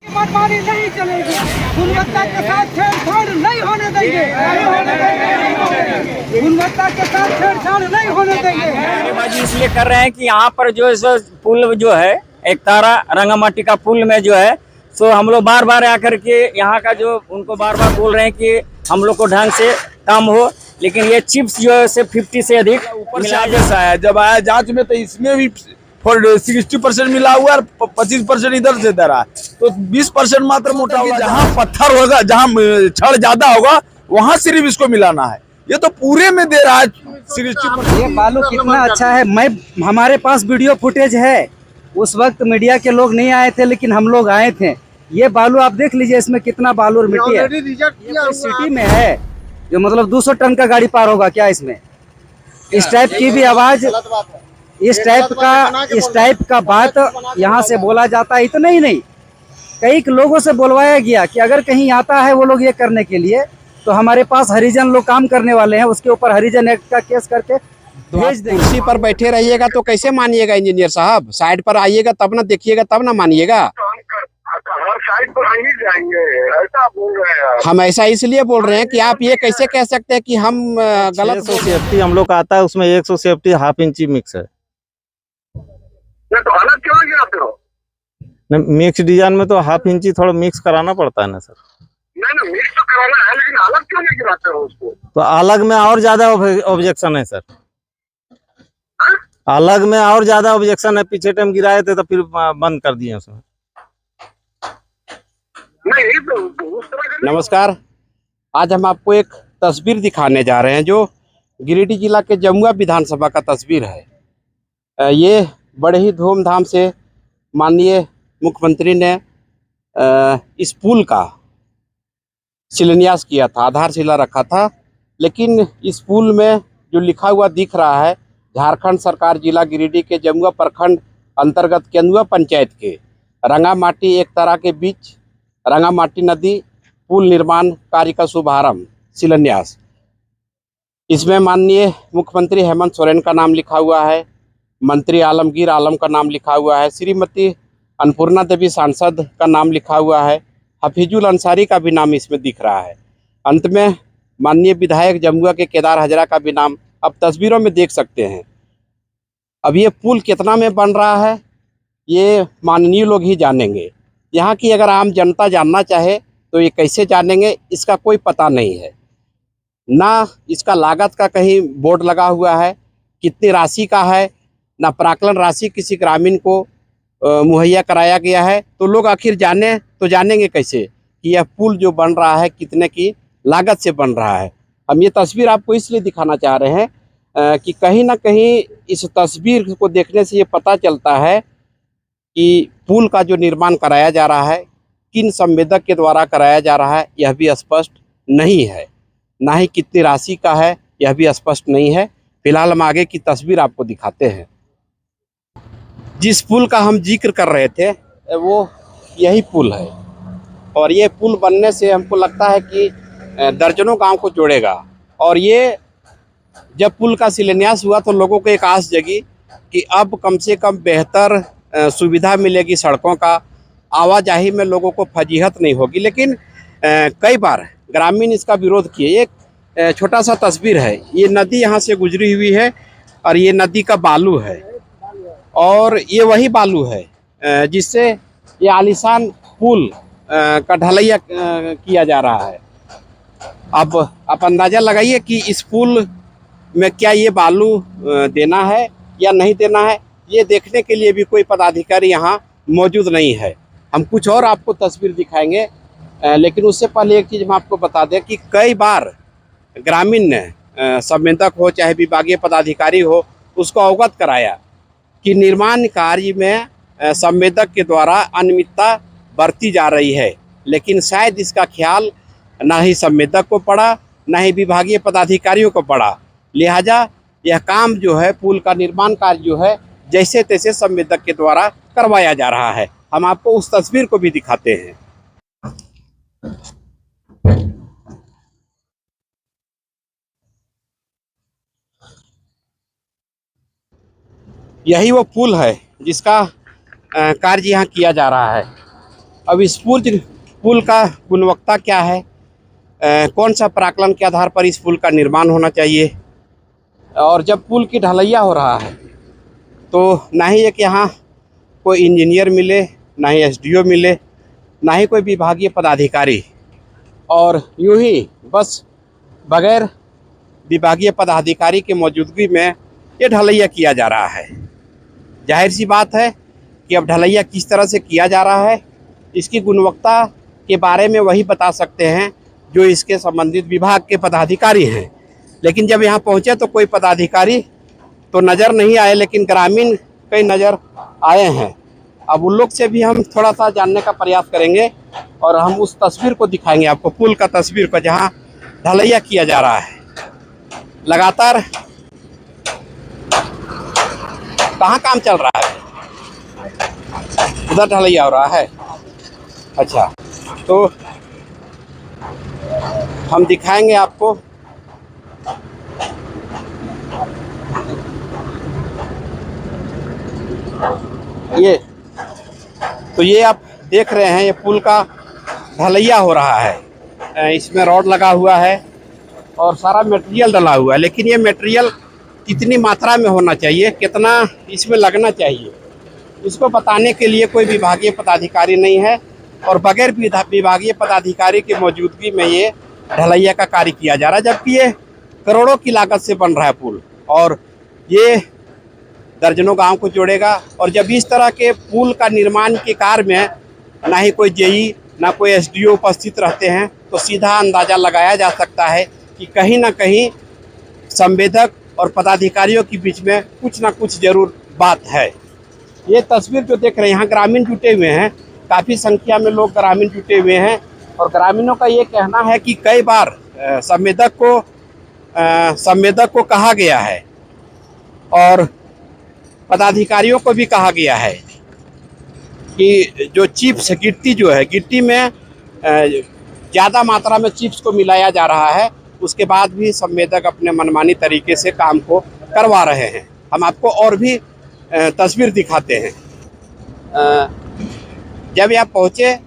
मनमानी नहीं चलेगी, गुणवत्ता के साथ छेड़छाड़ नहीं होने देंगे, गुणवत्ता के साथ छेड़छाड़ नहीं होने देंगे। नारेबाजी इसलिए कर रहे हैं कि यहाँ पर जो है पुल जो है एक तारा रंगामाटी का पुल में जो है सो हम लोग बार बार आकर के यहाँ का जो उनको बार बार बोल रहे हैं कि हम लोग को ढंग से काम हो, लेकिन ये चिप्स जो है से 50 से अधिक ऊपर से आदेश आया जब आया जांच में, तो इसमें भी 60% मिला हुआ और 25% इधर से दरा, तो 20% मात्र मोटा हुआ। जहाँ पत्थर होगा, जहाँ छड़ ज्यादा होगा, वहाँ सिर्फ इसको मिलाना है। ये तो पूरे में दे रहा है 60%। ये बालू कितना अच्छा है, हमारे पास वीडियो फुटेज है। उस वक्त मीडिया के लोग नहीं आए थे, लेकिन हम लोग आए थे। ये बालू आप देख लीजिए, इसमें कितना बालू और मिट्टी है। ये सिटी में है जो मतलब 200 टन का गाड़ी पार होगा क्या इसमें? इस टाइप की भी आवाज, इस टाइप का बात यहाँ से बोला जाता है। इतना ही नहीं, कई लोगों से बोलवाया गया कि अगर कहीं आता है वो लोग ये करने के लिए, तो हमारे पास हरिजन लोग काम करने वाले हैं, उसके ऊपर हरिजन एक्ट का केस करके भेज देंगे। कुर्सी पर बैठे रहिएगा तो कैसे मानिएगा इंजीनियर साहब? साइड पर आइएगा तब ना देखिएगा, तब ना मानिएगा। हर साइड पर नहीं जाएंगे, ऐसा बोल रहे हैं। हम ऐसा इसलिए बोल रहे हैं कि आप ये कैसे कह सकते हैं कि हम गलत। 600 सेफ्टी हम लोग का आता है, उसमें 100 सेफ्टी हाफ इंची मिक्स है। तो अलग क्यों नहीं गिराते हो? मिक्स डिजाइन में तो हाफ इंची थोड़ा मिक्स कराना पड़ता है ना सर। नहीं, मिक्स तो कराना है, लेकिन अलग क्यों नहीं गिराते हो उसको? तो अलग में और ज्यादा ऑब्जेक्शन है सर, अलग में और ज्यादा ऑब्जेक्शन है। पीछे टाइम गिराए थे तो फिर बंद कर दिए उसमें। नहीं तो उस तरह का नमस्कार, आज हम आपको एक तस्वीर दिखाने जा रहे हैं जो गिरिडीह जिला के जमुआ विधानसभा का तस्वीर है। ये बड़े ही धूमधाम से माननीय मुख्यमंत्री ने इस पुल का शिलान्यास किया था, आधारशिला रखा था। लेकिन इस पुल में जो लिखा हुआ दिख रहा है, झारखंड सरकार जिला गिरिडीह के जमुआ प्रखंड अंतर्गत केंदुआ पंचायत के रंगामाटी एक तारा के बीच रंगामाटी नदी पुल निर्माण कार्य का शुभारंभ शिलान्यास। इसमें माननीय मुख्यमंत्री हेमंत सोरेन का नाम लिखा हुआ है, मंत्री आलमगीर आलम का नाम लिखा हुआ है, श्रीमती अन्नपूर्णा देवी सांसद का नाम लिखा हुआ है, हफीजुल अंसारी का भी नाम इसमें दिख रहा है। अंत में माननीय विधायक जमुआ के केदार हजरा का भी नाम अब तस्वीरों में देख सकते हैं। अब ये पुल कितना में बन रहा है ये माननीय लोग ही जानेंगे। यहाँ की अगर आम जनता जानना चाहे तो ये कैसे जानेंगे, इसका कोई पता नहीं है। ना इसका लागत का कहीं बोर्ड लगा हुआ है, कितनी राशि का है, ना प्राक्कलन राशि किसी ग्रामीण को मुहैया कराया गया है। तो लोग आखिर जाने तो जानेंगे कैसे कि यह पुल जो बन रहा है कितने की लागत से बन रहा है। हम ये तस्वीर आपको इसलिए दिखाना चाह रहे हैं कि कहीं ना कहीं इस तस्वीर को देखने से ये पता चलता है कि पुल का जो निर्माण कराया जा रहा है किन संवेदक के द्वारा कराया जा रहा है यह भी स्पष्ट नहीं है, ना ही कितनी राशि का है यह भी स्पष्ट नहीं है। फिलहाल हम आगे की तस्वीर आपको दिखाते हैं। जिस पुल का हम जिक्र कर रहे थे वो यही पुल है, और ये पुल बनने से हमको लगता है कि दर्जनों गांव को जोड़ेगा। और ये जब पुल का शिलान्यास हुआ तो लोगों को एक आस जगी कि अब कम से कम बेहतर सुविधा मिलेगी, सड़कों का आवाजाही में लोगों को फजीहत नहीं होगी। लेकिन कई बार ग्रामीण इसका विरोध किए। एक छोटा सा तस्वीर है, ये नदी यहाँ से गुजरी हुई है और ये नदी का बालू है, और ये वही बालू है जिससे ये आलीशान पुल का ढलैया किया जा रहा है। अब आप अंदाज़ा लगाइए कि इस पुल में क्या ये बालू देना है या नहीं देना है, ये देखने के लिए भी कोई पदाधिकारी यहाँ मौजूद नहीं है। हम कुछ और आपको तस्वीर दिखाएंगे, लेकिन उससे पहले एक चीज़ हम आपको बता दें कि कई बार ग्रामीण ने संवेदक हो चाहे विभागीय पदाधिकारी हो उसको अवगत कराया कि निर्माण कार्य में संवेदक के द्वारा अनियमितता बरती जा रही है। लेकिन शायद इसका ख्याल ना ही संवेदक को पड़ा, ना ही विभागीय पदाधिकारियों को पड़ा। लिहाजा यह काम जो है, पुल का निर्माण कार्य जो है, जैसे तैसे संवेदक के द्वारा करवाया जा रहा है। हम आपको उस तस्वीर को भी दिखाते हैं। यही वो पुल है जिसका कार्य यहाँ किया जा रहा है। अब इस पुल का गुणवत्ता क्या है, कौन सा प्राकलन के आधार पर इस पुल का निर्माण होना चाहिए। और जब पुल की ढलैया हो रहा है तो ना ही एक यहाँ कोई इंजीनियर मिले, ना ही एसडीओ मिले, ना ही कोई विभागीय पदाधिकारी, और यूं ही बस बगैर विभागीय पदाधिकारी के मौजूदगी में ये ढलैया किया जा रहा है। जाहिर सी बात है कि अब ढलैया किस तरह से किया जा रहा है, इसकी गुणवत्ता के बारे में वही बता सकते हैं जो इसके संबंधित विभाग के पदाधिकारी हैं। लेकिन जब यहाँ पहुँचे तो कोई पदाधिकारी तो नज़र नहीं आए, लेकिन ग्रामीण कई नज़र आए हैं। अब उन लोग से भी हम थोड़ा सा जानने का प्रयास करेंगे और हम उस तस्वीर को दिखाएंगे आपको, पुल का तस्वीर को, जहाँ ढलैया किया जा रहा है। लगातार कहाँ काम चल रहा है? उधर ढलैया हो रहा है। अच्छा, तो हम दिखाएंगे आपको। ये आप देख रहे हैं, ये पुल का ढलैया हो रहा है। इसमें रॉड लगा हुआ है और सारा मटेरियल डला हुआ है, लेकिन ये मटेरियल कितनी मात्रा में होना चाहिए, कितना इसमें लगना चाहिए, इसको बताने के लिए कोई विभागीय पदाधिकारी नहीं है। और बगैर विभागीय पदाधिकारी की मौजूदगी में ये ढलैया का कार्य किया जा रहा है, जबकि ये करोड़ों की लागत से बन रहा है पुल, और ये दर्जनों गांव को जोड़ेगा। और जब इस तरह के पुल का निर्माण के कार्य में ना ही कोई जेई, ना कोई एसडीओ उपस्थित रहते हैं, तो सीधा अंदाज़ा लगाया जा सकता है कि कहीं ना कहीं संवेदक और पदाधिकारियों के बीच में कुछ ना कुछ जरूर बात है। ये तस्वीर जो देख रहे हैं, यहाँ ग्रामीण जुटे हुए हैं, काफ़ी संख्या में लोग ग्रामीण जुटे हुए हैं। और ग्रामीणों का ये कहना है कि कई बार संवेदक को कहा गया है और पदाधिकारियों को भी कहा गया है कि जो चिप्स गिट्टी जो है, गिट्टी में ज़्यादा मात्रा में चिप्स को मिलाया जा रहा है, उसके बाद भी संवेदक अपने मनमानी तरीके से काम को करवा रहे हैं। हम आपको और भी तस्वीर दिखाते हैं। जब यहाँ पहुँचे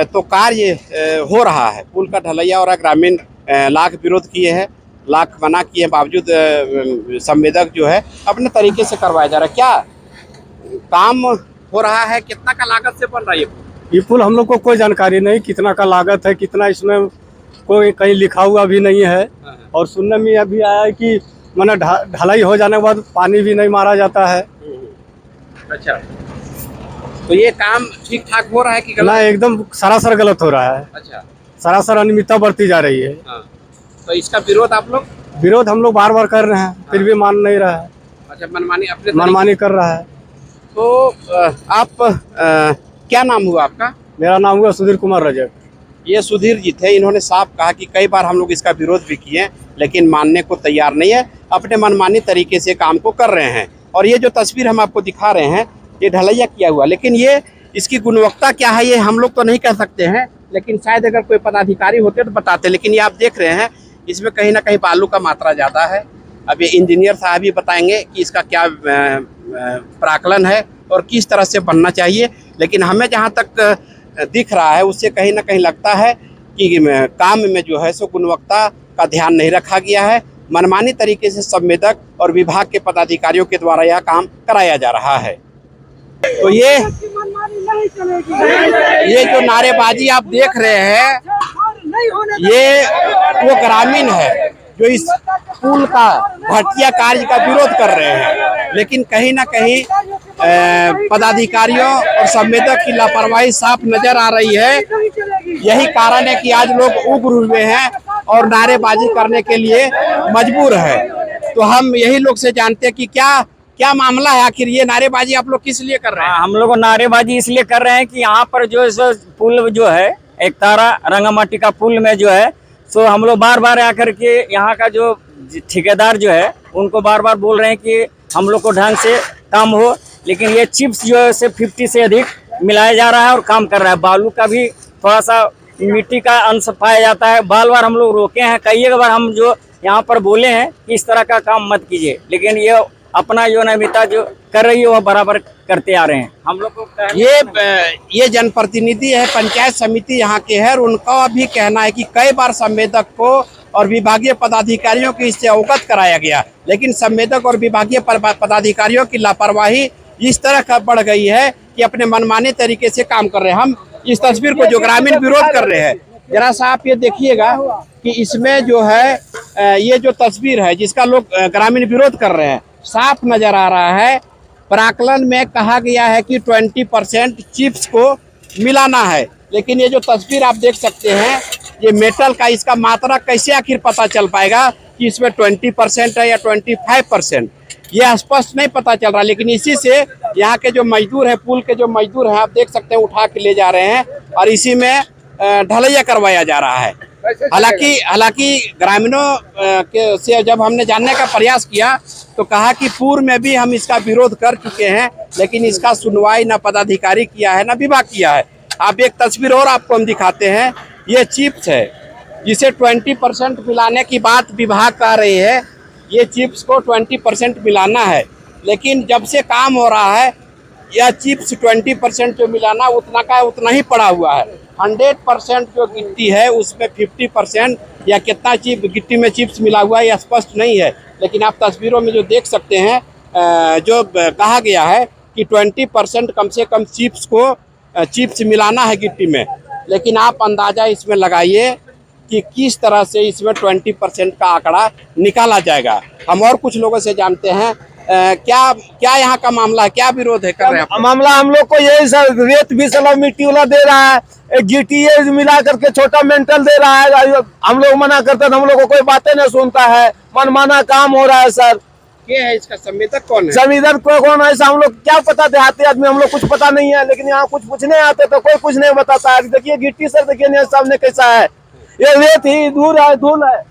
तो कार्य हो रहा है, पुल का ढलैया, और ग्रामीण लाख विरोध किए हैं, लाख मना किए, बावजूद संवेदक जो है अपने तरीके से करवाया जा रहा है। क्या काम हो रहा है, कितना का लागत से बन रहा है ये पुल? हम लोग को कोई जानकारी नहीं कितना का लागत है, कितना इसमें कोई कहीं लिखा हुआ भी नहीं है। और सुनने में अभी आया है कि माने ढलाई हो जाने के बाद पानी भी नहीं मारा जाता है। अच्छा, तो ये काम ठीक ठाक हो रहा है कि गलत? एकदम सरासर गलत हो रहा है। अच्छा, सरासर अनियमितता बढ़ती जा रही है। तो इसका विरोध आप लोग? विरोध हम लोग बार बार कर रहे हैं, फिर भी मान नहीं रहा है। अच्छा, अपने मनमानी कर रहा है। तो आप क्या नाम हुआ आपका? मेरा नाम हुआ सुधीर कुमार रजक। ये सुधीर जी थे, इन्होंने साफ कहा कि कई बार हम लोग इसका विरोध भी किए, लेकिन मानने को तैयार नहीं है, अपने मनमानी तरीके से काम को कर रहे हैं। और ये जो तस्वीर हम आपको दिखा रहे हैं, ये ढलैया किया हुआ, लेकिन ये इसकी गुणवत्ता क्या है ये हम लोग तो नहीं कह सकते हैं, लेकिन शायद अगर कोई पदाधिकारी होते तो बताते। लेकिन ये आप देख रहे हैं, इसमें कहीं ना कहीं बालू का मात्रा ज़्यादा है। अब ये इंजीनियर साहब ही बताएंगे कि इसका क्या प्राकलन है और किस तरह से बनना चाहिए। लेकिन हमें जहाँ तक दिख रहा है, उससे कहीं ना कहीं लगता है कि काम में जो है सो गुणवत्ता का ध्यान नहीं रखा गया है। मनमानी तरीके से संवेदक और विभाग के पदाधिकारियों के द्वारा यह काम कराया जा रहा है। तो ये जो नारेबाजी आप देख रहे हैं, ये वो ग्रामीण है जो इस पुल का घटिया कार्य का विरोध कर रहे हैं। लेकिन कहीं ना कहीं पदाधिकारियों और संवेदक की लापरवाही साफ नजर आ रही है। यही कारण है कि आज लोग उग्र हुए हैं और नारेबाजी करने के लिए मजबूर है। तो हम यही लोग से जानते हैं कि क्या मामला है, आखिर ये नारेबाजी आप लोग किस लिए कर रहे हैं? हम लोग नारेबाजी इसलिए कर रहे हैं कि यहाँ पर जो पुल जो है, एक तारा रंगामाटी का पुल में जो है, सो हम लोग बार बार आकर के यहाँ का जो ठेकेदार जो है उनको बार बार बोल रहे हैं कि हम लोग को ढंग से काम हो, लेकिन ये चिप्स जो है 50 से अधिक मिलाया जा रहा है और काम कर रहा है। बालू का भी थोड़ा सा मिट्टी का अंश पाया जाता है। बार बार हम लोग रोके हैं, कई बार हम जो यहाँ पर बोले हैं कि इस तरह का काम मत कीजिए, लेकिन ये अपना जो नमिता जो कर रही है वह बराबर करते आ रहे हैं। हम लोग को ये जनप्रतिनिधि है, पंचायत समिति यहाँ के है, और उनका भी कहना है कि कई बार संवेदक को और विभागीय पदाधिकारियों को इससे अवगत कराया गया, लेकिन संवेदक और विभागीय पदाधिकारियों की लापरवाही इस तरह का बढ़ गई है कि अपने मनमाने तरीके से काम कर रहे हैं। हम इस तस्वीर को जो ग्रामीण विरोध कर रहे हैं, जरा सा आप ये देखिएगा कि इसमें जो है ये जो तस्वीर है जिसका लोग ग्रामीण विरोध कर रहे हैं, साफ नजर आ रहा है। प्राकलन में कहा गया है कि 20% चिप्स को मिलाना है, लेकिन ये जो तस्वीर आप देख सकते हैं ये मेटल का, इसका मात्रा कैसे आखिर पता चल पाएगा कि इसमें 20% है या 25%, ये स्पष्ट नहीं पता चल रहा। लेकिन इसी से यहाँ के जो मजदूर है, पुल के जो मजदूर हैं, आप देख सकते हैं उठा के ले जा रहे हैं और इसी में ढलैया करवाया जा रहा है। हालांकि ग्रामीणों के से जब हमने जानने का प्रयास किया तो कहा कि पूर्व में भी हम इसका विरोध कर चुके हैं, लेकिन इसका सुनवाई न पदाधिकारी किया है न विभाग किया है। आप एक तस्वीर और आपको हम दिखाते हैं, ये चिप्स है जिसे 20% मिलाने की बात विभाग कर रही है। ये चिप्स को 20% मिलाना है, लेकिन जब से काम हो रहा है यह चिप्स 20% जो मिलाना उतना का उतना ही पड़ा हुआ है। 100% जो गिट्टी है उसमें 50% या कितना गिट्टी में चिप्स मिला हुआ है यह स्पष्ट नहीं है, लेकिन आप तस्वीरों में जो देख सकते हैं जो कहा गया है कि 20% कम से कम चिप्स मिलाना है गिट्टी में। लेकिन आप अंदाजा इसमें लगाइए कि किस तरह से इसमें 20% का आंकड़ा निकाला जाएगा। हम और कुछ लोगों से जानते हैं क्या यहाँ का मामला है, क्या विरोध है कर रहे हैं? मामला हम लोग को यही सर, रेत भी साला मिट्टी वाला दे रहा है, GTA मिला करके छोटा मेंटल दे रहा है। हम लोग मना करते हैं, हम लोग को कोई बातें नहीं सुनता है, मनमाना काम हो रहा है सर। क्या है इसका संवेदक कौन है? संविधान कौन है? हम लोग क्या पता, देहाती आदमी हम लोग कुछ पता नहीं है, लेकिन यहाँ कुछ पूछने आते तो कोई कुछ नहीं बताता है। देखिए गिट्टी सर, देखिए सामने कैसा है, ये रेत ही धूल है।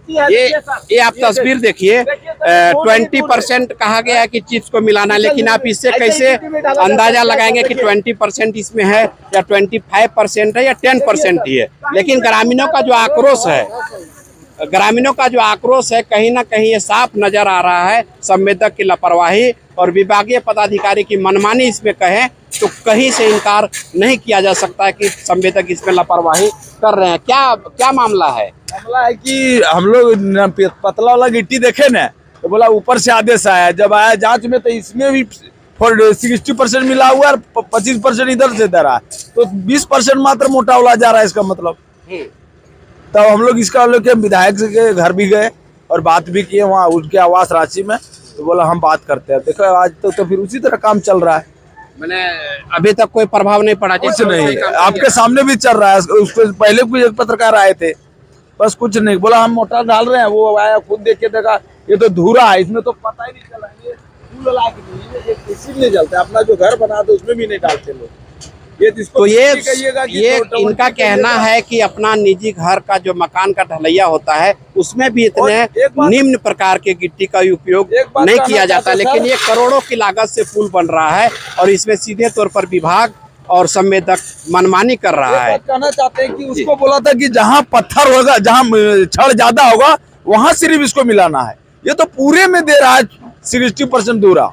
ये आप तस्वीर देखिए, 20% कहा गया है कि चिप्स को मिलाना, लेकिन आप इससे कैसे अंदाजा लगाएंगे कि 20% इसमें है या 25% है या 10% ही है? लेकिन ग्रामीणों का जो आक्रोश है कहीं ना कहीं ये साफ नजर आ रहा है। संवेदक की लापरवाही और विभागीय पदाधिकारी की मनमानी इसमें कहें तो कहीं से इनकार नहीं किया जा सकता है कि संवेदक इसमें लापरवाही कर रहे हैं। क्या मामला है? मामला है कि हम लोग पतला वाला गिट्टी देखे ना, तो बोला ऊपर से आदेश आया, जब आया जांच में तो इसमें भी 60% मिला हुआ है और 25% इधर से दे रहा है, तो 20% मात्र मोटा वाला जा रहा है इसका मतलब। तब हम लोग इसका के विधायक के घर भी गए और बात भी किए वहाँ उनके आवास रांची में, तो बोला हम बात करते हैं। देखो आज तो फिर उसी तरह काम चल रहा है। मैंने अभी तक कोई प्रभाव नहीं पड़ा? कुछ नहीं, आपके सामने भी चल रहा है। उसको पहले कुछ एक पत्रकार आए थे, बस कुछ नहीं बोला, हम मोटर डाल रहे हैं। वो आया, खुद देख के देखा ये तो धूरा है, इसमें तो पता ही नहीं चला। ये फूल ला के इसीलिए जलता है, अपना जो घर बना दो उसमें भी नहीं डालते लोग। तो ये इनका कहना है कि अपना निजी घर का जो मकान का ढलैया होता है उसमें भी इतने निम्न प्रकार के गिट्टी का उपयोग नहीं किया जाता, लेकिन ये करोड़ों की लागत से पुल बन रहा है और इसमें सीधे तौर पर विभाग और संवेदक मनमानी कर रहा है। कहना चाहते हैं कि उसको बोला था कि जहाँ पत्थर होगा, जहाँ छड़ ज्यादा होगा वहां सिर्फ इसको मिलाना है। ये तो पूरे में दे रहा है 60% दूरा।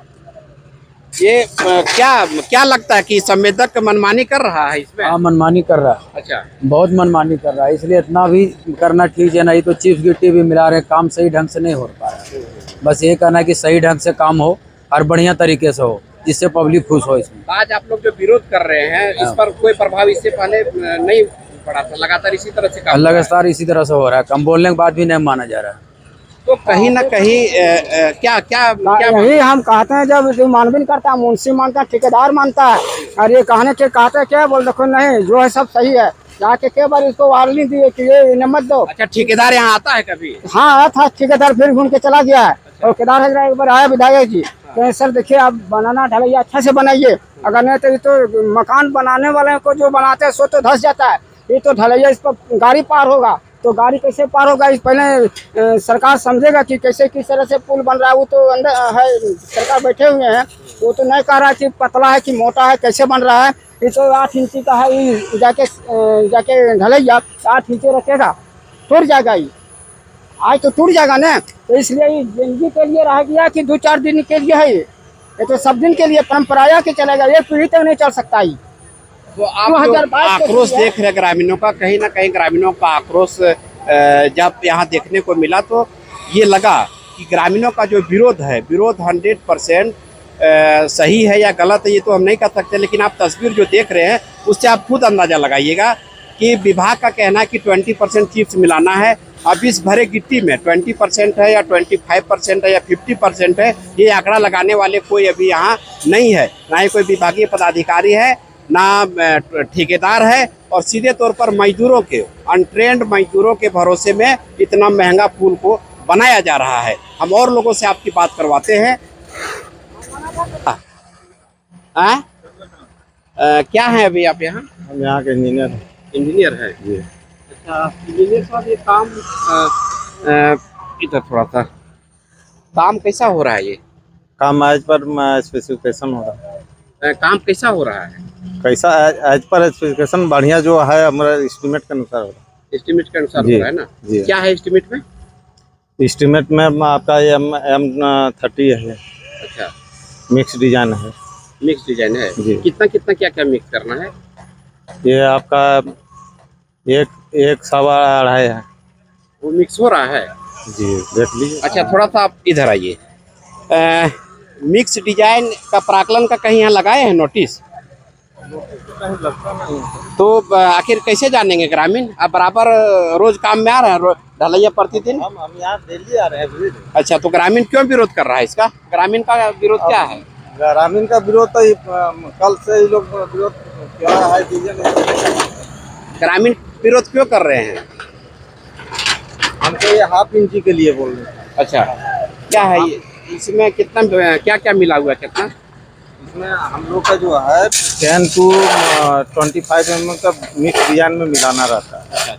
ये क्या लगता है कि संवेदक मनमानी कर रहा है इसमें? हाँ, मनमानी कर रहा है। अच्छा, बहुत मनमानी कर रहा है, इसलिए इतना भी करना ठीक है। नहीं तो चिप्स गिट्टी भी मिला रहे, काम सही ढंग से नहीं हो पा रहा है। बस ये कहना है कि सही ढंग से काम हो और बढ़िया तरीके से हो, जिससे पब्लिक खुश हो। इसमें आज आप लोग जो विरोध कर रहे हैं इस पर कोई प्रभाव इससे पहले नहीं पड़ा था? लगातार इसी तरह से काम लगातार इसी तरह से हो रहा है, कम बोलने के बाद भी नहीं माना जा रहा है। तो कहीं ना कहीं क्या यही हम कहते हैं, जब जो मानवी नहीं करता, मुंशी मानता, ठेकेदार मानता है, और ये कहने के कहते हैं क्या बोल, देखो नहीं जो है सब सही है, जाके कई बार इसको वार्निंग दिए कि ये न मत दो। अच्छा, ठेकेदार यहाँ आता है कभी? हाँ आया था ठेकेदार, फिर घूम के चला गया है। और केदार हजरा एक बार आया विधायक जी, कहे सर देखिए आप बनाना ढलैया अच्छा से बनाइए, अगर नहीं तो मकान बनाने वाले को जो बनाते हैं सो तो धस जाता है, ये तो ढलैया इस पर गाड़ी पार होगा, तो गाड़ी कैसे पार होगा? इस पहले सरकार समझेगा कि कैसे किस तरह से पुल बन रहा है। वो तो अंदर है, सरकार बैठे हुए हैं, वो तो नहीं कह रहा कि पतला है कि मोटा है, कैसे बन रहा है। ये तो 8 इंची का है, ये जाके ढलैया 8 इंची रखेगा, टूट जाएगा। ये आज तो टूट जाएगा ना, तो इसलिए ये जिंदगी के लिए रह गया कि 2-4 दिन के लिए है ये तो सब दिन के लिए परंपराया के चलेगा, एक पीढ़ी तक नहीं चल सकता ये। तो आप जो 2022 आक्रोश देख रहे हैं ग्रामीणों का, कहीं ना कहीं ग्रामीणों का आक्रोश जब यहाँ देखने को मिला तो ये लगा कि ग्रामीणों का जो विरोध है, विरोध 100% सही है या गलत है ये तो हम नहीं कह सकते, लेकिन आप तस्वीर जो देख रहे हैं उससे आप खुद अंदाजा लगाइएगा कि विभाग का कहना है कि 20% चिप्स मिलाना है। अब इस भरे गिट्टी में 20% है या 25% है या 50% है, ये आंकड़ा लगाने वाले कोई अभी यहाँ नहीं है, ना ही कोई विभागीय पदाधिकारी है, ना ठेकेदार है, और सीधे तौर पर मजदूरों के, अनट्रेंड मजदूरों के भरोसे में इतना महंगा पुल को बनाया जा रहा है। हम और लोगों से आपकी बात करवाते हैं। क्या है अभी आप यहाँ? हम यहाँ के इंजीनियर है जी। अच्छा इंजीनियर साहब, ये काम इधर थोड़ा सा काम कैसा हो रहा है? ये काम आज पर स्पेसिफिकेशन हो रहा है। काम कैसा हो रहा है? कैसा आज पर स्पेसिफिकेशन बढ़िया जो है हमारा एस्टिमेट के अनुसार हो रहा है। एस्टिमेट के अनुसार हो रहा है ना जी। क्या है एस्टिमेट में? एस्टिमेट में आपका M30 है। अच्छा मिक्स डिजाइन है। मिक्स डिजाइन है जी। कितना कितना क्या क्या मिक्स करना है? ये आपका 1 सवा 2.5 है। वो मिक्स हो रहा है जी, देख लीजिए। अच्छा थोड़ा सा आप इधर आइए। मिक्स डिजाइन का प्राकलन का कहीं यहाँ लगाए हैं नोटिस? तो आखिर कैसे जानेंगे ग्रामीण? अब बराबर रोज काम में आ रहे हैं ढलैया प्रतिदिन? हम यहाँ डेली आ रहे हैं। अच्छा तो ग्रामीण क्यों विरोध कर रहा है इसका? ग्रामीण का विरोध क्या है? ग्रामीण का विरोध तो कल से ही लोग विरोध क्या है, ग्रामीण विरोध क्यों कर रहे हैं? हम तो ये ½ इंची के लिए बोल रहे हैं। अच्छा क्या है ये? इसमें कितना क्या क्या मिला हुआ है? कितना इसमें हम लोग का जो है 10 to 25 mm का मिक्स डिजाइन में मिलाना रहता है।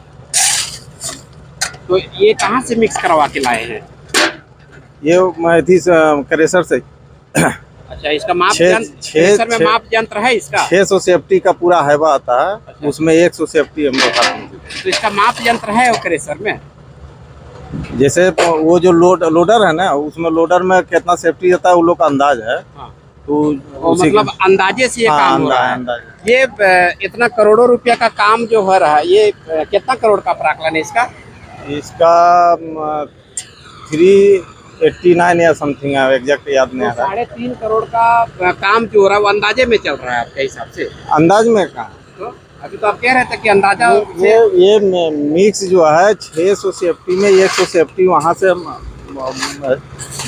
तो ये कहाँ से मिक्स करवा के लाए हैं? ये क्रेशर से। अच्छा इसका माप छः में माप यंत्र है इसका? 600 सेफ्टी का पूरा हैवा आता है। अच्छा। उसमें 100 सेफ्टी हम लोग आते हैं। तो इसका माप यंत्र है वो क्रेशर में? जैसे वो जो लोडर है ना, उसमें लोडर में कितना सेफ्टी रहता है वो लोग का अंदाज है। हाँ। तो मतलब अंदाजे से ये काम हो रहा है। अंदाजे। ये इतना करोड़ों रुपया का काम जो हो रहा है, ये कितना करोड़ का प्राकलन है इसका? इसका 389 या समथिंग है, एग्जैक्ट याद नहीं आ रहा। 3.5 करोड़ का काम जो हो रहा है वो अंदाजे में चल रहा है आपके हिसाब से? अंदाज में कहाँ? तो अभी तो आप कह रहे थे कि अंदाजा ये मिक्स जो है 600 सेफ्टी में 100 सेफ्टी वहाँ से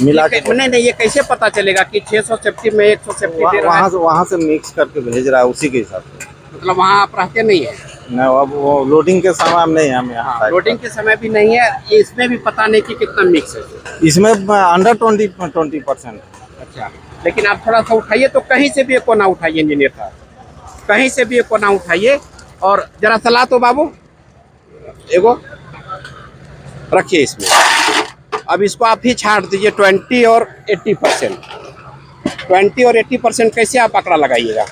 मिला के नहीं ये कैसे पता चलेगा कि 600 सेफ्टी में 100 सेफ्टी दे रहा है? वहाँ से मिक्स करके भेज रहा है उसी के हिसाब से। मतलब वहाँ आप रहते नहीं है? नहीं, अब वो लोडिंग के समय हम नहीं है, हम यहाँ लोडिंग के समय भी नहीं है। ये इसमें भी पता नहीं कि कितना मिक्स है इसमें, अंडर 20%। अच्छा लेकिन आप थोड़ा सा उठाइए तो, कहीं से भी एक कोना उठाइए इंजीनियर साहब, कहीं से भी एक कोना उठाइए और जरा सलाह तो बाबू एगो रखिए इसमें। अब इसको आप ही छाट दीजिए 20 और 80%। 20 और 80% कैसे आप आंकड़ा लगाइएगा?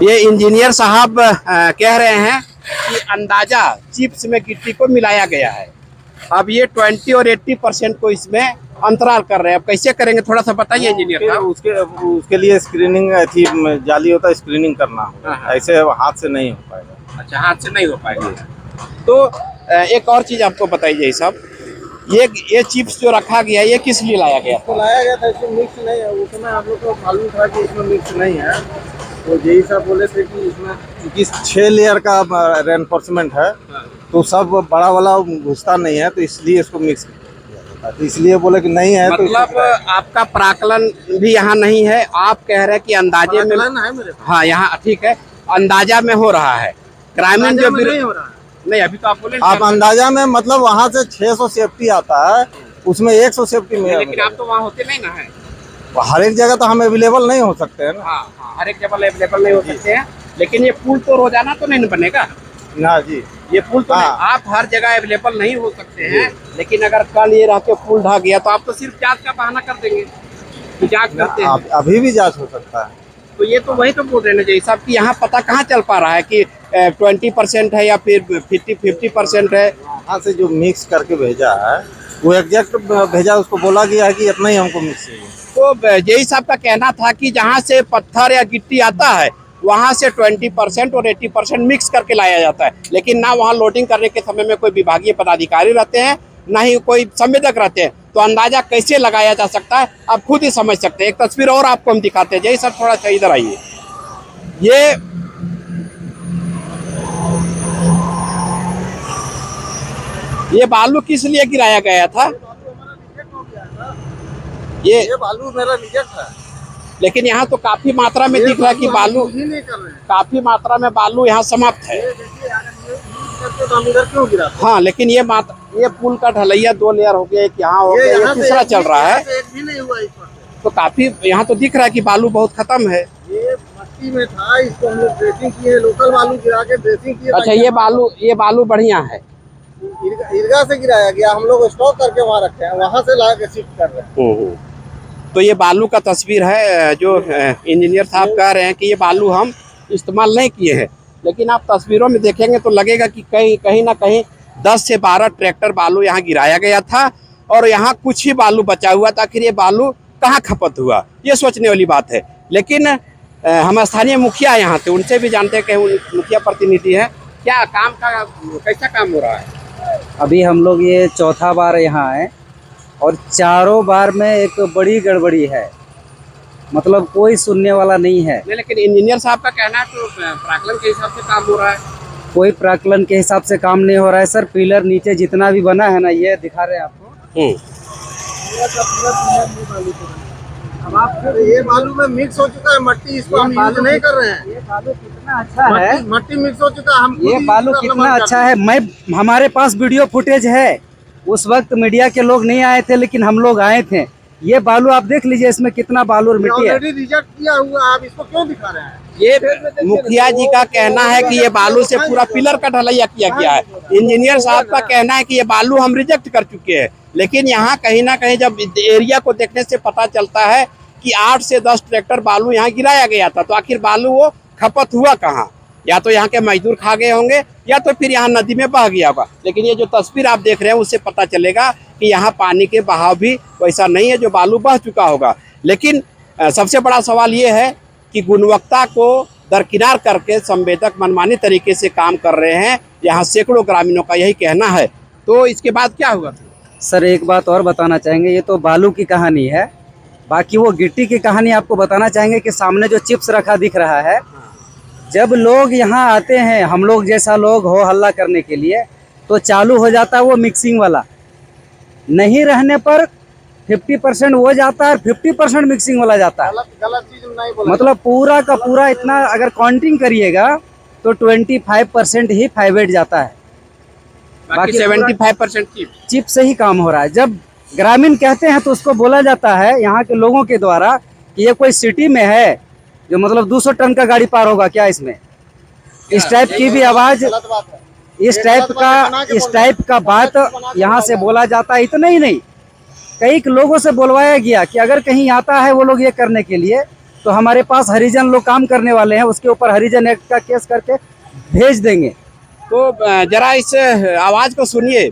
ये इंजीनियर साहब कह रहे हैं कि अंदाजा चिप्स में गिट्टी को मिलाया गया है। अब ये 20 और 80% को इसमें अंतराल कर रहे हैं। अब कैसे करेंगे थोड़ा सा बताइए इंजीनियर साहब। उसके लिए स्क्रीनिंग थी, जाली होता है, स्क्रीनिंग करना, ऐसे हाथ से नहीं हो पाएगा। अच्छा हाथ से नहीं हो पाएगा। तो एक और चीज आपको बताइए साहब, ये चिप्स जो रखा गया है ये किस लिए लाया गया था? लाया गया था, इसमें मिक्स नहीं है। उस समय आप लोग को मालूम था कि इसमें मिक्स नहीं है, तो यही सब बोले थे कि इसमें 6 लेयर का रेनफोर्समेंट है, तो सब बड़ा वाला घुसता नहीं है, तो इसलिए इसको मिक्स किया। तो इसलिए बोले कि नहीं है। मतलब तो आपका प्राकलन भी यहाँ नहीं है, आप कह रहे हैं कि अंदाजे में है मेरे पास। हाँ यहाँ ठीक है, अंदाजा में हो रहा है। ग्रामीण जो नहीं हो रहा है। नहीं अभी तो आप बोले आप अंदाजा में, मतलब वहाँ से 600 सेफ्टी आता है, उसमें 100 सेफ्टी में। लेकिन आप तो वहाँ होते नहीं ना है। हर एक जगह तो हम अवेलेबल नहीं हो सकते हैं ना। हाँ, हर एक जगह अवेलेबल नहीं हो सकते हैं, लेकिन ये पुल तो रोजाना तो नहीं बनेगा ना जी। ये पुल तो आप हर जगह अवेलेबल नहीं हो सकते हैं, लेकिन अगर कल ये रह के पुल ढह गया तो आप तो सिर्फ जांच का बहाना कर देंगे कि जांच करते हैं। अभी भी जांच हो सकता है। तो ये तो वही तो बोल रहे हैं ना जय साहब कि यहाँ पता कहाँ चल पा रहा है कि 20% है या फिर 50% है। यहाँ से जो मिक्स करके भेजा है वो एग्जैक्ट भेजा, उसको बोला गया है कि इतना ही हमको मिक्स चाहिए। तो जय साहब का कहना था कि जहाँ से पत्थर या गिट्टी आता है वहाँ से 20% और 80% मिक्स करके लाया जाता है, लेकिन ना वहाँ लोडिंग करने के समय में कोई विभागीय पदाधिकारी रहते हैं ना ही कोई संवेदक रहते हैं। तो अंदाजा कैसे लगाया जा सकता है आप खुद ही समझ सकते हैं। एक तस्वीर और आपको हम दिखाते हैं। जय सर थोड़ा सा इधर आइए। ये बालू किस लिए गिराया गया था? ये बालू मेरा रिजेक्ट है, लेकिन यहाँ तो काफी मात्रा में दिख रहा है कि बालू काफी मात्रा में बालू यहाँ समाप्त है। क्यों गिरा? हाँ, लेकिन ये पुल का ढलैया 2 लेयर हो गया, एक यहाँ हो गया, ये तीसरा चल रहा है। एक भी नहीं हुआ इस पर। तो काफी यहाँ तो दिख रहा है कि बालू बहुत खत्म है। ये मट्टी में था, इसको हम लोग ड्रेसिंग किए, लोकल बालू गिरा के ड्रेसिंग किए। अच्छा, ये बालू बढ़िया है। ईरगा से गिराया गया, हम लोग स्टॉक करके वहाँ रखे हैं, वहाँ से ला के शिफ्ट कर रहे हैं। तो ये बालू का तस्वीर है जो इंजीनियर साहब कह रहे हैं कि ये बालू हम इस्तेमाल नहीं किए हैं, लेकिन आप तस्वीरों में देखेंगे तो लगेगा कि कहीं ना कहीं 10 से 12 ट्रैक्टर बालू यहाँ गिराया गया था और यहाँ कुछ ही बालू बचा हुआ था। आखिर ये बालू कहाँ खपत हुआ, ये सोचने वाली बात है। लेकिन हम स्थानीय मुखिया यहाँ थे, उनसे भी जानते हैं कि मुखिया प्रतिनिधि है, क्या काम का कैसा काम हो रहा है? अभी हम लोग ये चौथा बार यहाँ आए और चारों बार में एक बड़ी गड़बड़ी है, मतलब कोई सुनने वाला नहीं है। नहीं, लेकिन इंजीनियर साहब का कहना है तो प्राकलन के हिसाब से काम हो रहा है। कोई प्राकलन के हिसाब से काम नहीं हो रहा है सर। पिलर नीचे जितना भी बना है ना, ये दिखा रहे हैं आपको। अब आप ये बालू में मिक्स हो चुका है मट्टी, इसको हम यूज नहीं कर रहे हैं। ये बालू कितना अच्छा है, मट्टी मिक्स हो चुका है। हम ये बालू कितना अच्छा है। हमारे पास वीडियो फुटेज है। उस वक्त मीडिया के लोग नहीं आए थे, लेकिन हम लोग आए थे। ये बालू आप देख लीजिए, इसमें कितना बालू और मिट्टी है। ऑलरेडी रिजेक्ट किया हुआ, आप इसको क्यों दिखा रहे हैं? ये मुखिया जी का कहना है कि ये बालू से पूरा पिलर का ढलैया किया गया है। इंजीनियर साहब का कहना है कि ये बालू हम रिजेक्ट कर चुके हैं, लेकिन यहाँ कहीं ना कहीं जब एरिया को देखने से पता चलता है कि 8 से 10 ट्रैक्टर बालू यहाँ गिराया गया था। तो आखिर बालू वो खपत हुआ कहाँ? या तो यहाँ के मजदूर खा गए होंगे या तो फिर यहाँ नदी में बह गया होगा। लेकिन ये जो तस्वीर आप देख रहे हैं उससे पता चलेगा कि यहाँ पानी के बहाव भी वैसा नहीं है, जो बालू बह चुका होगा। लेकिन सबसे बड़ा सवाल ये है कि गुणवत्ता को दरकिनार करके संवेदक मनमानी तरीके से काम कर रहे हैं। यहाँ सैकड़ों ग्रामीणों का यही कहना है। तो इसके बाद क्या होगा? सर एक बात और बताना चाहेंगे, ये तो बालू की कहानी है, बाकी वो गिट्टी की कहानी आपको बताना चाहेंगे कि सामने जो चिप्स रखा दिख रहा है, जब लोग यहाँ आते हैं, हम लोग जैसा लोग हो हल्ला करने के लिए, तो चालू हो जाता है वो मिक्सिंग वाला। नहीं रहने पर 50% वो जाता है और 50% मिक्सिंग वाला जाता है। गलत चीज नहीं बोला। मतलब पूरा का पूरा इतना अगर काउंटिंग करिएगा तो 25% ही फाइवेट जाता है, बाकी 75% चिप से ही काम हो रहा है। जब ग्रामीण कहते हैं तो उसको बोला जाता है यहाँ के लोगों के द्वारा कि ये कोई सिटी में है जो मतलब 200 टन का गाड़ी पार होगा क्या इसमें? इस टाइप की भी आवाज, इस टाइप का बात यहाँ से बोला जाता है। इतना ही नहीं, कई लोगों से बोलवाया गया कि अगर कहीं आता है वो लोग ये करने के लिए तो हमारे पास हरिजन लोग काम करने वाले हैं, उसके ऊपर हरिजन एक्ट का केस करके भेज देंगे। तो जरा इस आवाज को सुनिए।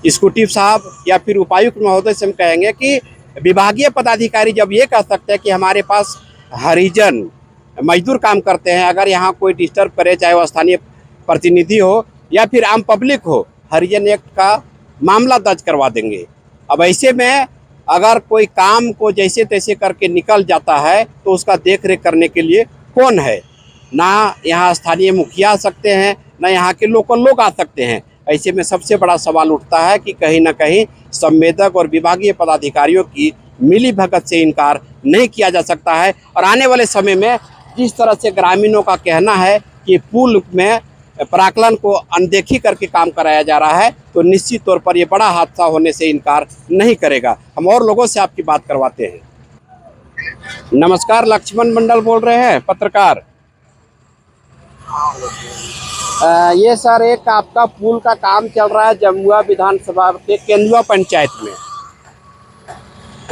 स्कूटिव साहब या फिर उपायुक्त महोदय से हम कहेंगे कि विभागीय पदाधिकारी जब ये कह सकते हैं कि हमारे पास हरिजन मजदूर काम करते हैं, अगर यहाँ कोई डिस्टर्ब करे, चाहे वो स्थानीय प्रतिनिधि हो या फिर आम पब्लिक हो, हरिजन एक्ट का मामला दर्ज करवा देंगे। अब ऐसे में अगर कोई काम को जैसे तैसे करके निकल जाता है तो उसका देख रेख करने के लिए कौन है? ना यहाँ स्थानीय मुखिया आ सकते हैं, ना यहाँ के लोकल लोग आ सकते हैं। ऐसे में सबसे बड़ा सवाल उठता है कि कहीं ना कहीं संवेदक और विभागीय पदाधिकारियों की मिली भगत से इनकार नहीं किया जा सकता है। और आने वाले समय में जिस तरह से ग्रामीणों का कहना है कि पुल में प्राकलन को अनदेखी करके काम कराया जा रहा है, तो निश्चित तौर पर यह बड़ा हादसा होने से इनकार नहीं करेगा। हम और लोगों से आपकी बात करवाते हैं। नमस्कार, लक्ष्मण मंडल बोल रहे हैं, पत्रकार। ये सर एक आपका पुल का काम चल रहा है जमुआ विधानसभा के केंदुआ पंचायत में।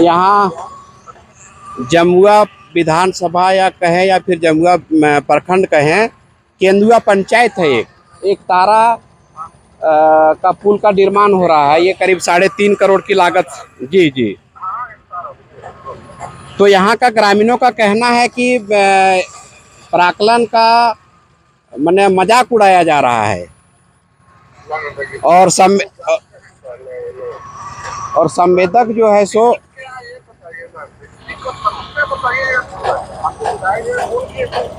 यहाँ जमुआ विधानसभा या कहें या फिर जमुआ प्रखंड कहें, केंदुआ पंचायत है एक तारा का पुल का निर्माण हो रहा है। ये करीब 3.5 करोड़ की लागत। जी जी। तो यहाँ का ग्रामीणों का कहना है कि प्राक्कलन का माने मजाक उड़ाया जा रहा है और संवेदक जो है सो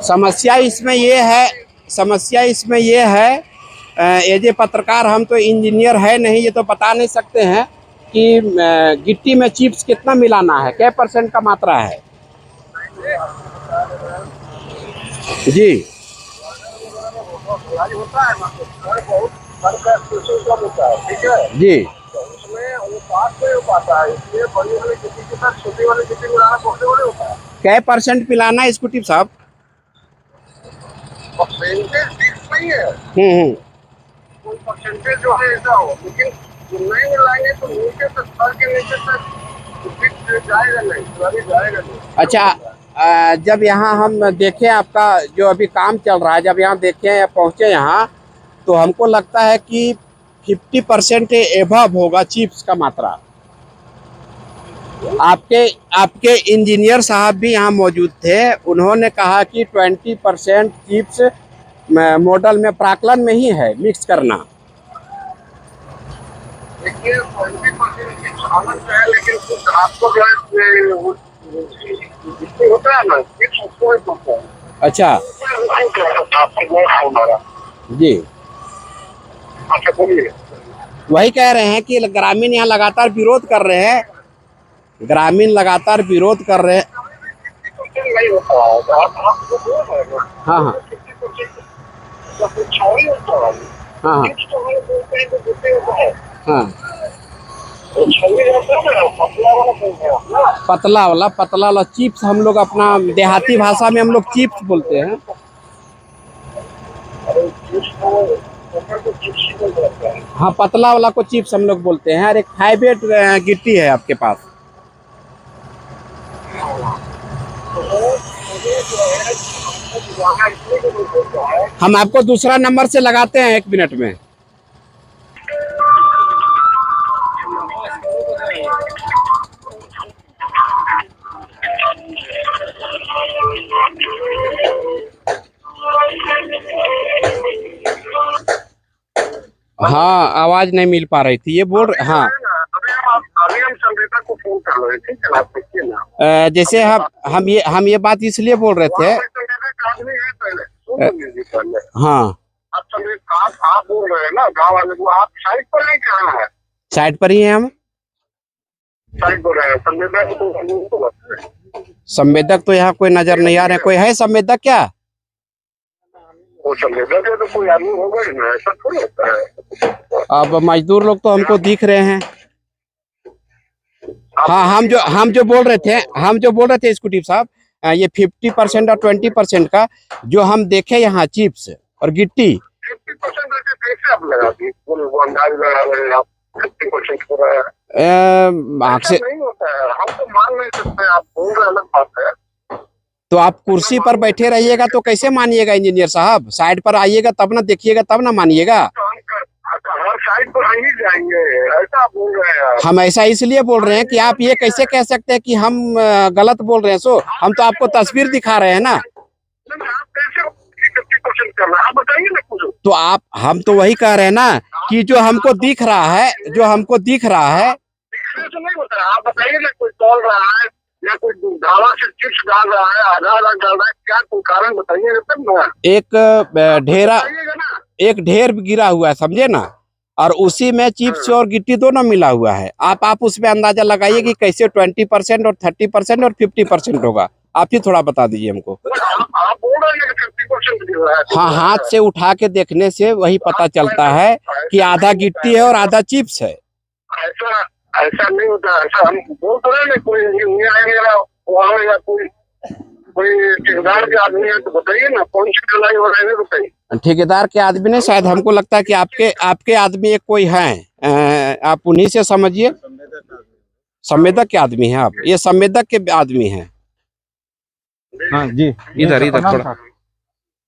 समस्या इसमें ये है एज ए पत्रकार हम तो इंजीनियर है नहीं, ये तो बता नहीं सकते हैं कि गिट्टी में चिप्स कितना मिलाना है, क्या % का मात्रा है। जी जी। क्या % पिलाना है इसको टिप साहब? कोई परसेंटेज जो है ऐसा हो, लेकिन नहीं मिलाएंगे तो नीचे तक सर के नीचे तक जाएगा नहीं। अच्छा, जब यहाँ हम देखें आपका जो अभी काम चल रहा है, जब यहाँ देखें या पहुँचे यहाँ, तो हमको लगता है कि 50% एबव होगा चिप्स का मात्रा। आपके इंजीनियर साहब भी यहाँ मौजूद थे, उन्होंने कहा कि 20% चिप्स मॉडल में प्राक्कलन में ही है मिक्स करना। देखिए 20% चिप्स अलग है, लेकिन कुछ आपको जो है होता है ना, चिप्स उसको ही होता है। अच्छा जी। अच्छा बोलिए। वही कह रहे हैं कि ग्रामीण यहाँ लगातार विरोध कर रहे हैं, ग्रामीण लगातार विरोध कर रहे हैं। नहीं होता है, हाँ हाँ हाँ हाँ। पतला वाला चिप्स हम लोग अपना देहाती भाषा में हम लोग चिप्स बोलते हैं। हाँ, पतला वाला को चिप्स हम लोग बोलते हैं। और एक हाइब्रिड गिट्टी है आपके पास। हम आपको दूसरा नंबर से लगाते हैं 1 मिनट में। हाँ, आवाज नहीं मिल पा रही थी, ये बोल रहे। हाँ अभी हम संवेदक को फोन कर रहे थे, आप देखिए ना। जैसे हम ये बात इसलिए बोल रहे थे। हाँ, आप बोल रहे हैं ना गाँव वाले को, आप साइड पर नहीं कहाँ है? साइड पर ही हैं हम। साइड पर है संवेदक। संवेदक तो यहाँ कोई नजर नहीं आ रहे। कोई है संवेदक क्या? वो संवेदक है तो कोई आदमी होगा ही ना, ऐसा थोड़ी होता है। अब मजदूर लोग तो हमको दिख रहे हैं। हाँ, हम जो बोल रहे थे स्कूटी साहब, ये 50% और 20% का जो हम देखे यहाँ चिप्स और गिट्टी। 50% कैसे आप लगा दी? अंदाज लगा रहे हैं आप 50% हो रहा है। नहीं होता है, हम तो मान नहीं सकते। आप बोल रहे अलग बात है। तो आप कुर्सी पर बैठे रहिएगा तो कैसे मानिएगा इंजीनियर साहब? साइड पर आइएगा तब ना देखिएगा, तब ना मानिएगा। हर साइड पर हम ही जाएंगे, ऐसा बोल रहे हैं। हम ऐसा इसलिए बोल रहे हैं कि आप ये कैसे कह सकते हैं कि हम गलत बोल रहे हैं। सो हम तो आपको तस्वीर दिखा रहे हैं ना। आप कैसे 50% कर रहे हैं, आप बताइए ना कुछ। तो हम तो वही कह रहे हैं ना कि जो हमको दिख रहा है दिखने से नहीं होता है। आप बताइए ना, कोई तौल रहा है या कोई ढाला से चिप्स डाल रहा है, आधा डाल रहा है, क्या कोई कारण बताइए तब ना। एक ढेर गिरा हुआ है, समझे ना, और उसी में चिप्स और गिट्टी दोनों मिला हुआ है। आप उसमें अंदाजा लगाइए कि कैसे 20% और 30% और 50% होगा। आप ही थोड़ा बता दीजिए हमको। आप बोल रहे हैं कि 50% गिर रहा है। हाँ, हाथ से उठा के देखने से वही पता चलता है कि आधा गिट्टी है और आधा चिप्स है। ऐसा नहीं होता। ऐसा हम बोल तो रहे, कोई वहाँ या कोई ठेकेदार के आदमी है तो बताइए ना, कौन सी ढलाई हो रही है बताइए। ठेकेदार के आदमी ने शायद, हमको लगता है कि आपके आदमी एक कोई हैं, आप उन्हीं से समझिए। संवेदक के आदमी हैं आप, ये संवेदक के आदमी हैं। हाँ जी, इधर थोड़ा।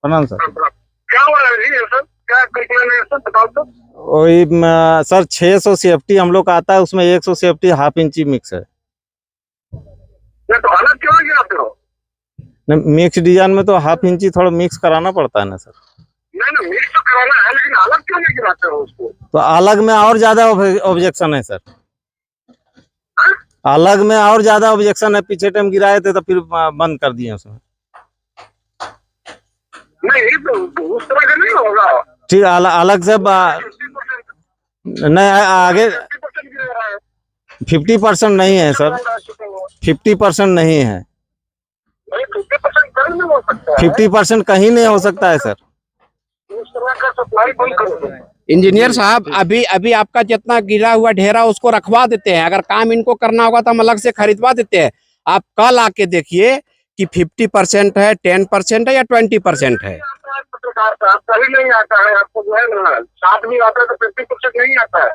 प्रणाम सर। क्या हुआ है जी सर, क्या कंप्लेन है सर, बताओ तो। वही सर 600 सेफ्टी हम लोग का आता है, उसमें 100 सेफ्टी हाफ इंची मिक्स है। नहीं तो अलग क्यों गिराते हो? मिक्स डिजाइन में तो हाफ इंची थोड़ा मिक्स कराना पड़ता है ना सर। नहीं मिक्स तो कराना है, लेकिन अलग क्यों नहीं गिराते हो उसको? तो अलग में और ज्यादा ऑब्जेक्शन है सर, अलग में और ज्यादा ऑब्जेक्शन है। पीछे टाइम गिराए थे तो फिर बंद कर दिए उसमें। नहीं तो उस तरह का नहीं होगा। ठीक, अलग से नहीं आगे 50% नहीं है सर, 50% नहीं है, 50% कहीं नहीं हो सकता है। 50% कहीं नहीं हो सकता है सर। उस तरह का सप्लाई बंद करो। इंजीनियर साहब, अभी अभी आपका जितना गिरा हुआ ढेरा उसको रखवा देते हैं, अगर काम इनको करना होगा तो हम अलग से खरीदवा देते हैं। आप कल आके देखिए कि 50% है, 10% है या 20% है। सही नहीं आता है आपको, जो है ना 7 भी आता है तो 50% नहीं आता है।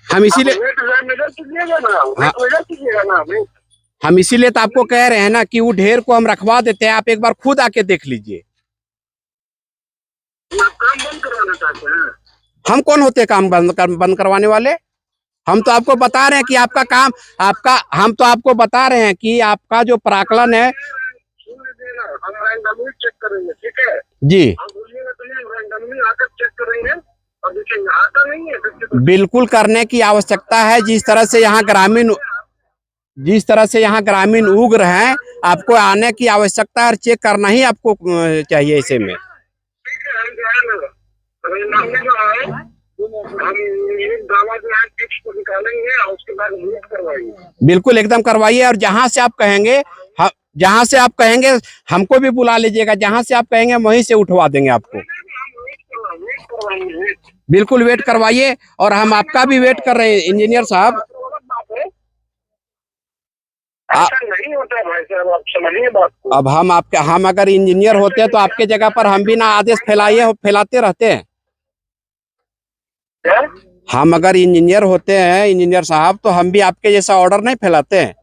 हम इसीलिए मेजर कीजिएगा ना, मेजर कीजिएगा ना। हम इसीलिए तो आपको कह रहे हैं ना कि वो ढेर को हम रखवा देते हैं, आप एक बार खुद आके देख लीजिए। काम बंद करवाना चाहते हैं? हम कौन होते हैं काम बंद करवाने वाले? हम तो आपको बता रहे हैं कि आपका काम हम तो आपको बता रहे हैं कि आपका जो प्राकलन है। सुन लीजिए ना, हम रैंडमली चेक करेंगे, ठीक है जी, हम बोलिएगा तो ये रैंडमली आकर चेक करेंगे और देखेंगे, आता नहीं है 50%। बिल्कुल करने की आवश्यकता है। जिस तरह से यहाँ ग्रामीण उग रहे हैं, आपको आने की आवश्यकता है और चेक करना ही आपको चाहिए ऐसे में। ठीक है, हम जो है ना रैंडमली जो है हम एक दावा जो है फिक्स को निकालेंगे और उसके बाद वेट करवाएंगे। बिल्कुल एकदम करवाइए, और जहां से आप कहेंगे हमको भी बुला लीजिएगा, जहां से आप कहेंगे वहीं से उठवा देंगे आपको। वेट करवाएंगे। बिल्कुल वेट करवाइए, और हम आपका भी वेट कर रहे हैं इंजीनियर साहब। ऐसा नहीं होता है भाई साहब, आप समझिए बात को। अब हम अगर इंजीनियर होते हैं तो आपके जगह पर हम भी ना आदेश फैलाते रहते हैं। क्या? हम अगर इंजीनियर होते हैं इंजीनियर साहब, तो हम भी आपके जैसा ऑर्डर नहीं फैलाते हैं।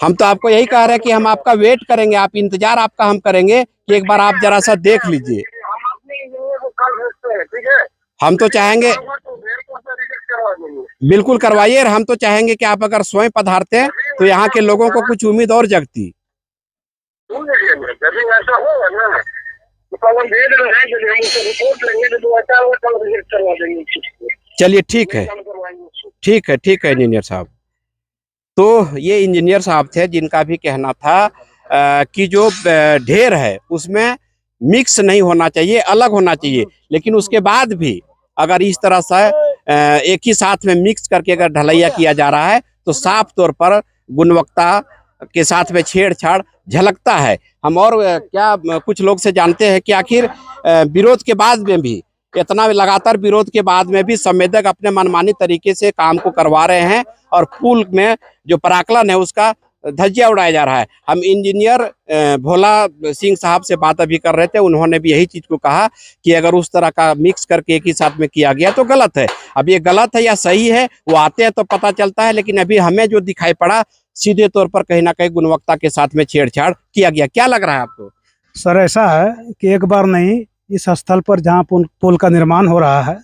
हम तो आपको यही कह रहे हैं कि हम आपका वेट करेंगे, आप इंतजार आपका हम करेंगे कि एक बार आप जरा सा देख लीजिए। हम अपने इंजीनियर को कल भेजते हैं, ठीक है? हम तो चाहेंगे करवा देंगे। बिल्कुल करवाइए, और हम तो चाहेंगे कि आप अगर स्वयं पधारते हैं तो यहाँ के लोगों को कुछ उम्मीद और जगती। यदि ऐसा होगा ना तो कल हम भेज रहे हैं, यदि हम उससे रिपोर्ट लेंगे तो 2 अच्छा होगा, कल रिजेक्ट करवा देंगे। चलिए ठीक है इंजीनियर साहब। तो ये इंजीनियर साहब थे जिनका भी कहना था कि जो ढेर है उसमें मिक्स नहीं होना चाहिए, अलग होना चाहिए। लेकिन उसके बाद भी अगर इस तरह से एक ही साथ में मिक्स करके अगर ढलैया किया जा रहा है तो साफ तौर पर गुणवत्ता के साथ में छेड़छाड़ झलकता है। हम और क्या कुछ लोग से जानते हैं कि आखिर विरोध के बाद में भी, इतना लगातार विरोध के बाद में भी संवेदक अपने मनमानी तरीके से काम को करवा रहे हैं, और पुल में जो प्राकलन है उसका धज्जिया उड़ाया जा रहा है। हम इंजीनियर भोला सिंह साहब से बात अभी कर रहे थे, उन्होंने भी यही चीज को कहा कि अगर उस तरह का मिक्स करके एक ही साथ में किया गया तो गलत है। अब ये गलत है या सही है वो आते हैं तो पता चलता है, लेकिन अभी हमें जो दिखाई पड़ा सीधे तौर पर कहीं ना कहीं गुणवत्ता के साथ में छेड़छाड़ किया गया। क्या लग रहा है आपको? सर ऐसा है कि एक बार नहीं, इस स्थल पर जहाँ पुल का निर्माण हो रहा है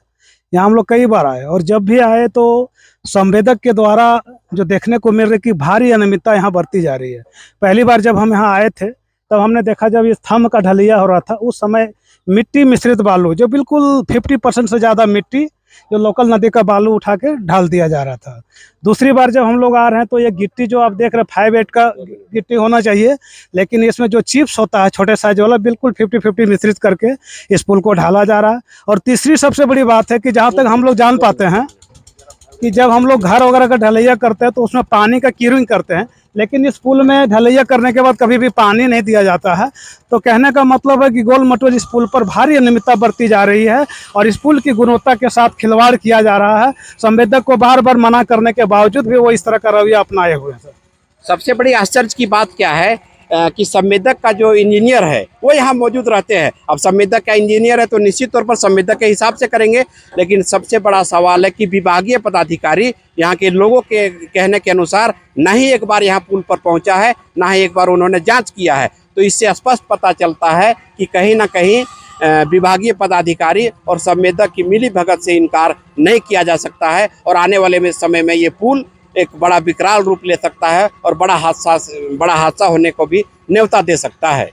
यहाँ हम लोग कई बार आए, और जब भी आए तो संवेदक के द्वारा जो देखने को मिल रही कि भारी अनियमितता यहाँ बरती जा रही है। पहली बार जब हम यहाँ आए थे तब हमने देखा जब इस स्तंभ का ढलैया हो रहा था उस समय मिट्टी मिश्रित बालू, जो बिल्कुल 50% से ज़्यादा मिट्टी जो लोकल नदी का बालू उठा के ढाल दिया जा रहा था। दूसरी बार जब हम लोग आ रहे हैं तो ये गिट्टी जो आप देख रहे हैं 5-8 का गिट्टी होना चाहिए, लेकिन इसमें जो चिप्स होता है छोटे साइज वाला बिल्कुल 50-50 मिश्रित करके इस पुल को ढाला जा रहा है। और तीसरी सबसे बड़ी बात है कि जहाँ तक हम लोग जान पाते हैं कि जब हम लोग घर वगैरह का ढलैया करते हैं तो उसमें पानी का क्यूरिंग करते हैं, लेकिन इस पुल में ढलैया करने के बाद कभी भी पानी नहीं दिया जाता है। तो कहने का मतलब है कि गोल मटोल इस पुल पर भारी अनियमितता बरती जा रही है और इस पुल की गुणवत्ता के साथ खिलवाड़ किया जा रहा है। संवेदक को बार बार मना करने के बावजूद भी वो इस तरह का रवैया अपनाए हुए हैं। सर, सबसे बड़ी आश्चर्य की बात क्या है कि संवेदक का जो इंजीनियर है वो यहाँ मौजूद रहते हैं। अब संवेदक का इंजीनियर है तो निश्चित तौर पर संवेदक के हिसाब से करेंगे, लेकिन सबसे बड़ा सवाल है कि विभागीय पदाधिकारी यहाँ के लोगों के कहने के अनुसार ना ही एक बार यहाँ पुल पर पहुँचा है, ना ही एक बार उन्होंने जाँच किया है। तो इससे स्पष्ट पता चलता है कि कहीं ना कहीं विभागीय पदाधिकारी और संवेदक की मिली भगत से इनकार नहीं किया जा सकता है और आने वाले समय में ये पुल एक बड़ा विकराल रूप ले सकता है और बड़ा हादसा होने को भी न्योता दे सकता है।